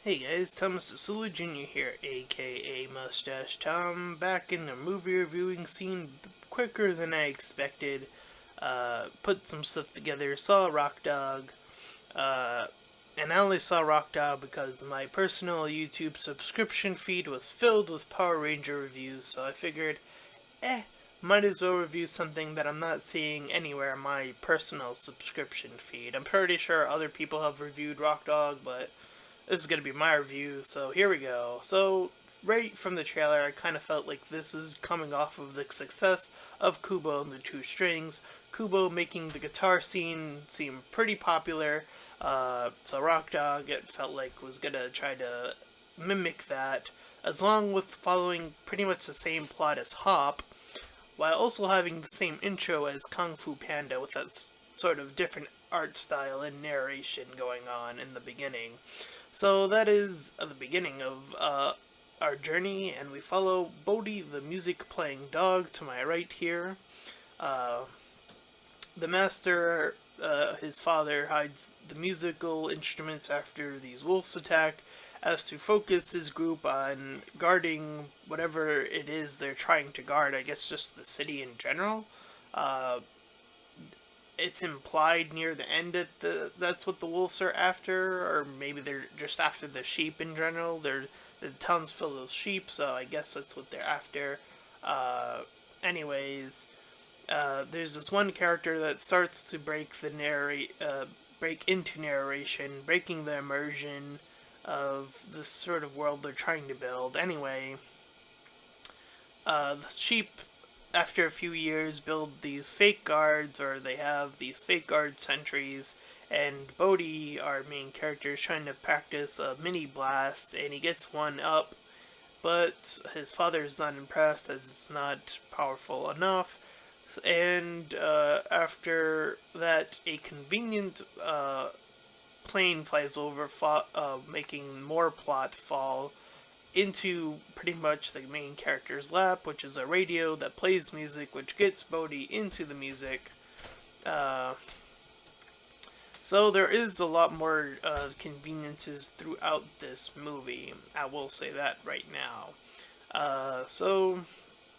Hey guys, Thomas Sulu Jr. here, aka Mustached Tom, back in the movie reviewing scene quicker than I expected. Put some stuff together, saw Rock Dog, uh, and I only saw Rock Dog because my personal YouTube subscription feed was filled with Power Ranger reviews, so I figured, might as well review something that I'm not seeing anywhere in my personal subscription feed. I'm pretty sure other people have reviewed Rock Dog, but this is going to be my review, so here we go. So, right from the trailer, I kind of felt like this is coming off of the success of Kubo and the Two Strings. Kubo making the guitar scene seem pretty popular, so Rock Dog, it felt like, was going to try to mimic that, as long with following pretty much the same plot as Hop, while also having the same intro as Kung Fu Panda with that sort of different art style and narration going on in the beginning. So that is the beginning of our journey, and we follow Bodhi, the music-playing dog, to my right here. The master, his father, hides the musical instruments after these wolves attack, as to focus his group on guarding whatever it is they're trying to guard. I guess just the city in general. It's implied near the end that that's what the wolves are after, or maybe they're just after the sheep in general. The town's filled with sheep, so I guess that's what they're after. Anyways, there's this one character that starts to break into narration, breaking the immersion of this sort of world they're trying to build. Anyway, the sheep, after a few years, build these fake guards, or they have these fake guard sentries, and Bodhi, our main character, is trying to practice a mini blast, and he gets one up, but his father is not impressed as it's not powerful enough, and after that, a convenient plane flies over, making more plot fall into pretty much the main character's lap, which is a radio that plays music, which gets Bodhi into the music. So there is a lot more conveniences throughout this movie. I will say that right now. So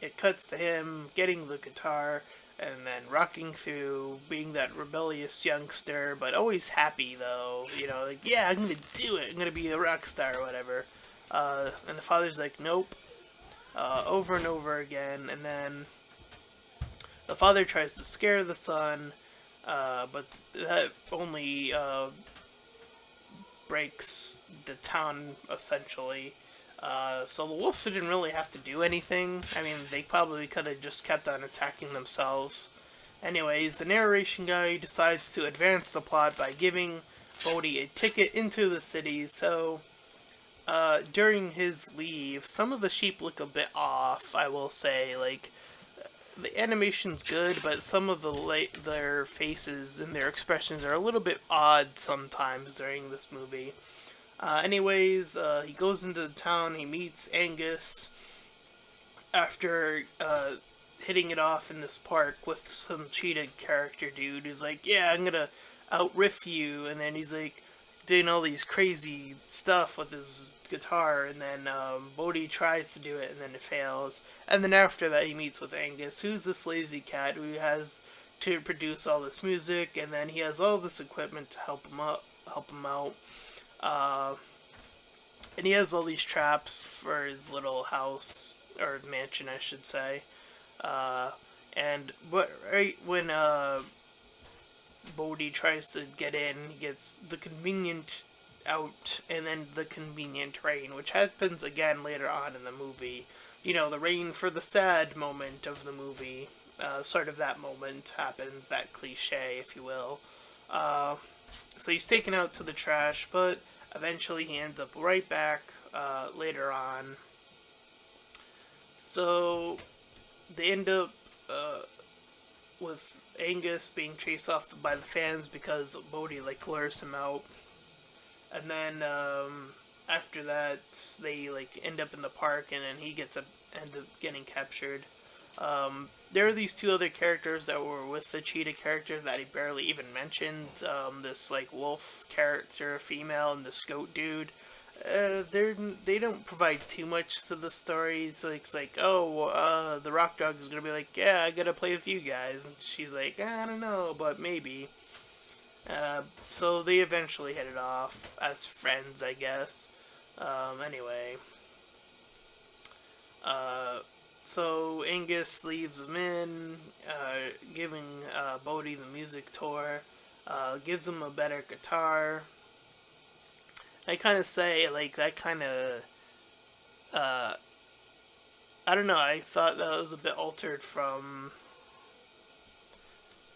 it cuts to him getting the guitar and then rocking through, being that rebellious youngster, but always happy though. Like, yeah, I'm gonna do it. I'm gonna be a rock star or whatever. And the father's like, nope, over and over again, and then the father tries to scare the son, but that only breaks the town, essentially. So the wolves didn't really have to do anything. I mean, they probably could have just kept on attacking themselves. Anyways, the narration guy decides to advance the plot by giving Bodhi a ticket into the city, so during his leave, some of the sheep look a bit off, I will say. Like, the animation's good, but some of their faces and their expressions are a little bit odd sometimes during this movie. Anyways, he goes into the town, he meets Angus after hitting it off in this park with some cheetah character dude who's like, yeah, I'm gonna out-riff you, and then he's like doing all these crazy stuff with his guitar, and then Bodhi tries to do it, and then it fails. And then after that, he meets with Angus, who's this lazy cat who has to produce all this music, and then he has all this equipment to help him out. And he has all these traps for his little house, or mansion, I should say. And right when Bodhi tries to get in, he gets the convenient out, and then the convenient rain, which happens again later on in the movie. The rain for the sad moment of the movie. Sort of that moment happens, that cliche, if you will. So he's taken out to the trash, but eventually he ends up right back later on. So they end up with Angus being chased off by the fans because Bodhi lures him out, and then after that they end up in the park, and then he end up getting captured. There are these two other characters that were with the cheetah character that he barely even mentioned. This wolf character, female, and this goat dude. they don't provide too much to the story. It's like, oh, the rock dog is gonna be like, yeah, I gotta play with you guys, and she's like, I don't know, but maybe. So they eventually hit it off as friends, I guess. Anyway, uh, so Angus leaves them in, giving Bodhi the music tour, gives him a better guitar. I kind of say, like, that kind of, uh, I don't know, I thought that was a bit altered from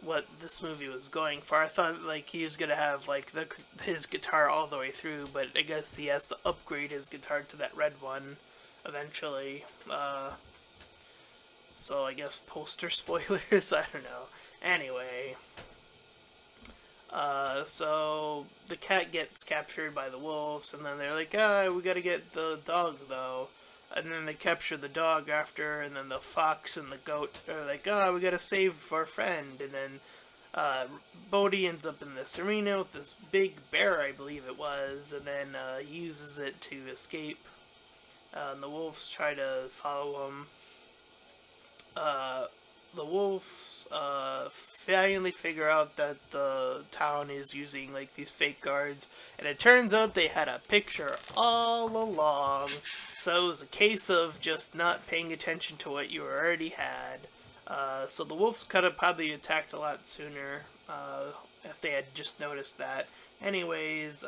what this movie was going for. I thought, like, he was gonna have, like, his guitar all the way through, but I guess he has to upgrade his guitar to that red one eventually. So I guess poster spoilers, I don't know. Anyway, so the cat gets captured by the wolves, and then they're like, we gotta get the dog, though. And then they capture the dog after, and then the fox and the goat are like, we gotta save our friend. And then Bodhi ends up in this arena with this big bear, I believe it was, and then he uses it to escape. And the wolves try to follow him. The wolves finally figure out that the town is using, like, these fake guards, and it turns out they had a picture all along. So it was a case of just not paying attention to what you already had. So the wolves could have probably attacked a lot sooner if they had just noticed that. Anyways,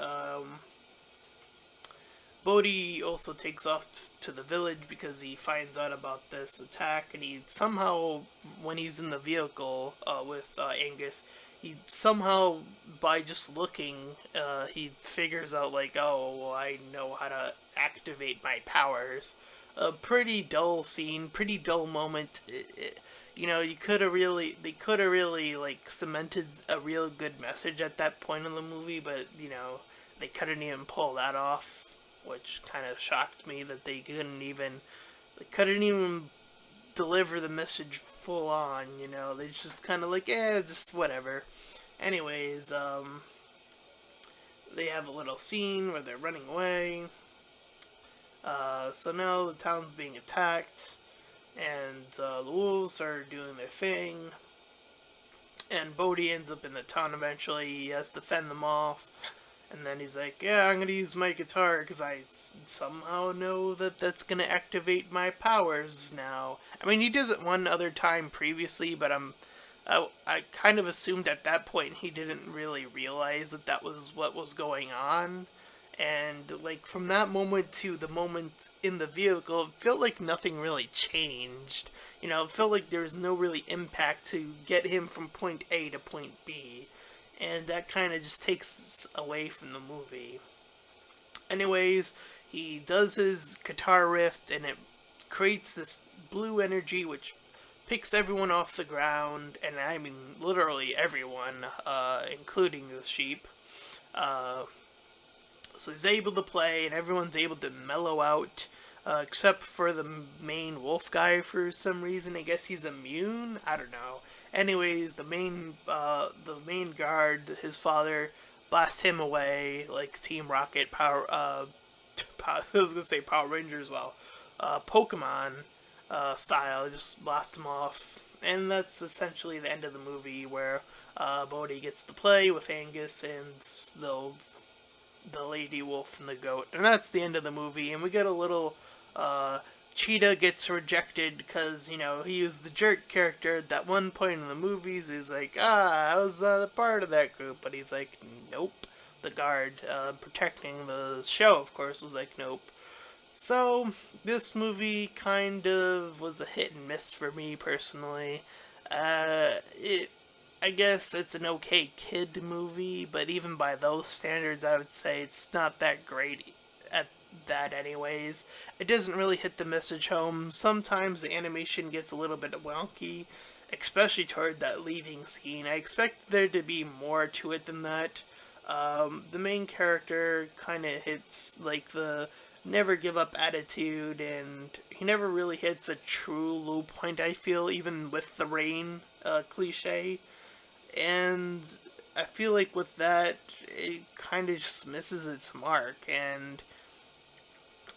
Bodhi also takes off to the village because he finds out about this attack, and he somehow, when he's in the vehicle with Angus, he somehow, by just looking, he figures out, like, oh, well, I know how to activate my powers. A pretty dull scene, pretty dull moment. They could have really, like, cemented a real good message at that point in the movie, but, they couldn't even pull that off, which kind of shocked me that they couldn't even deliver the message full on, they just kind of like, just whatever. Anyways, they have a little scene where they're running away. So now the town's being attacked, and the wolves are doing their thing, and Bodhi ends up in the town eventually. He has to fend them off. And then he's like, I'm going to use my guitar because I somehow know that that's going to activate my powers now. I mean, he does it one other time previously, but I kind of assumed at that point he didn't really realize that that was what was going on. And, like, from that moment to the moment in the vehicle, it felt like nothing really changed. It felt like there was no really impact to get him from point A to point B. And that kind of just takes away from the movie. Anyways, he does his guitar riff, and it creates this blue energy which picks everyone off the ground, and I mean literally everyone, including the sheep. So he's able to play, and everyone's able to mellow out, except for the main wolf guy for some reason. I guess he's immune? I don't know. Anyways, the main guard, his father, blasts him away like Team Rocket I was gonna say Power Rangers, Pokemon style, just blast him off, and that's essentially the end of the movie where Bodhi gets to play with Angus and the lady wolf and the goat, and that's the end of the movie. And we get a little Cheetah gets rejected because, he was the jerk character at that one point in the movies. He's like, I was a part of that group. But he's like, nope. The guard protecting the show, of course, was like, nope. So, this movie kind of was a hit and miss for me, personally. I guess it's an okay kid movie, but even by those standards, I would say it's not that great at that anyways. It doesn't really hit the message home. Sometimes the animation gets a little bit wonky, especially toward that leaving scene. I expect there to be more to it than that. The main character kind of hits, like, the never give up attitude, and he never really hits a true low point, I feel, even with the rain cliche. And I feel like with that, it kind of just misses its mark, and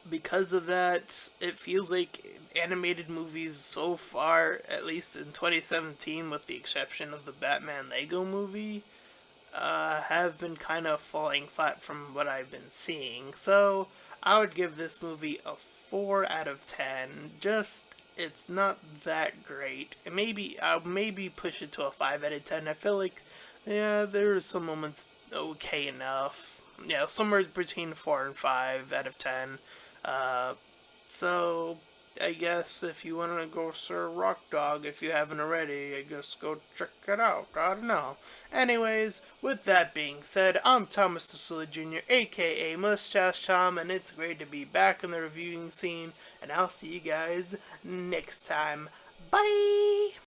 because of that, it feels like animated movies so far, at least in 2017, with the exception of the Batman Lego movie, have been kind of falling flat from what I've been seeing. So I would give this movie a 4 out of 10. Just, it's not that great. And maybe I'll maybe push it to a 5 out of 10. I feel like, yeah, there are some moments okay enough. Yeah, somewhere between 4 and 5 out of 10. Uh, so I guess if you want to go Sir Rock Dog, if you haven't already, I guess go check it out. I don't know. Anyways, with that being said, I'm Thomas DeSilla Jr., aka Mustached Tom, and it's great to be back in the reviewing scene, and I'll see you guys next time. Bye!